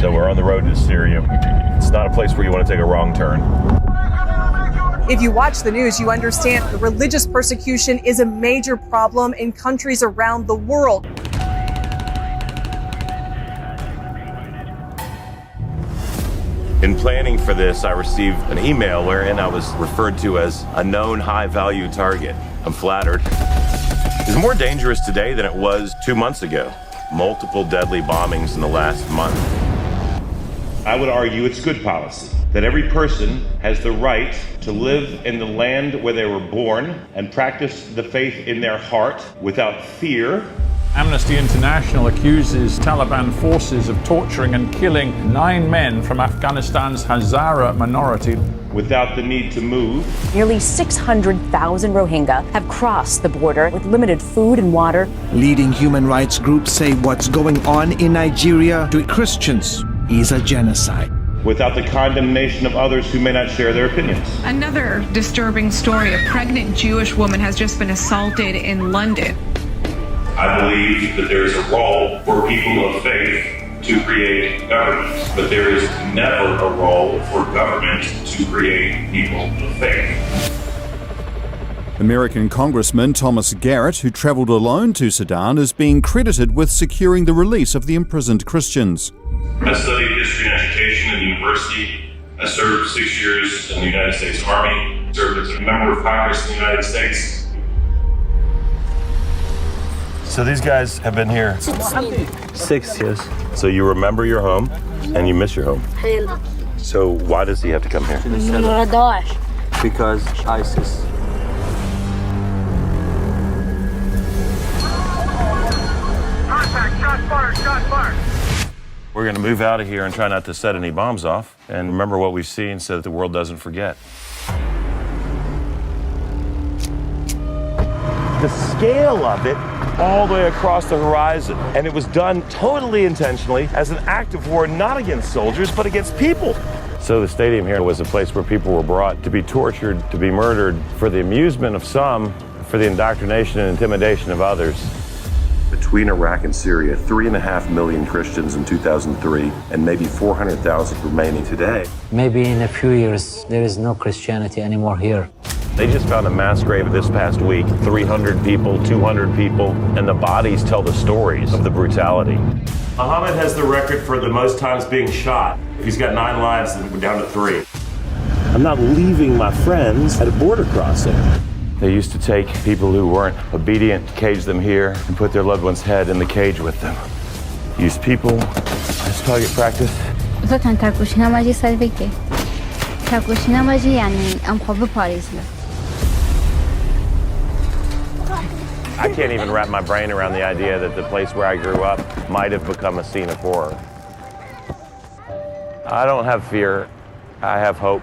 So we're on the road to Syria. It's not a place where you want to take a wrong turn. If you watch the news, you understand the religious persecution is a major problem in countries around the world. In planning for this, I received an email wherein I was referred to as a known high-value target. I'm flattered. It's more dangerous today than it was 2 months ago. Multiple deadly bombings in the last month. I would argue it's good policy that every person has the right to live in the land where they were born and practice the faith in their heart without fear. Amnesty International accuses Taliban forces of torturing and killing 9 men from Afghanistan's Hazara minority. Without the need to move. Nearly 600,000 Rohingya have crossed the border with limited food and water. Leading human rights groups say what's going on in Nigeria to Christians is a genocide. Without the condemnation of others who may not share their opinions. Another disturbing story. A pregnant Jewish woman has just been assaulted in London. I believe that there is a role for people of faith to create government, but there is never a role for government to create people of faith. American Congressman Tom Garrett, who travelled alone to Sudan, is being credited with securing the release of the imprisoned Christians. I studied history and education at the university. I served 6 years in the United States Army, served as a member of Congress in the United States. So these guys have been here 6 years. So you remember your home and you miss your home. So why does he have to come here? Because ISIS. Contact, shot fired. We're going to move out of here and try not to set any bombs off and remember what we've seen so that the world doesn't forget. The scale of it all the way across the horizon. And it was done totally intentionally as an act of war, not against soldiers, but against people. So the stadium here was a place where people were brought to be tortured, to be murdered, for the amusement of some, for the indoctrination and intimidation of others. Between Iraq and Syria, 3.5 million Christians in 2003, and maybe 400,000 remaining today. Maybe in a few years, there is no Christianity anymore here. They just found a mass grave this past week, 300 people, 200 people, and the bodies tell the stories of the brutality. Muhammad has the record for the most times being shot. He's got 9 lives and we're down to 3. I'm not leaving my friends at a border crossing. They used to take people who weren't obedient, cage them here, and put their loved one's head in the cage with them. Use people as target practice. I can't even wrap my brain around the idea that the place where I grew up might have become a scene of horror. I don't have fear. I have hope.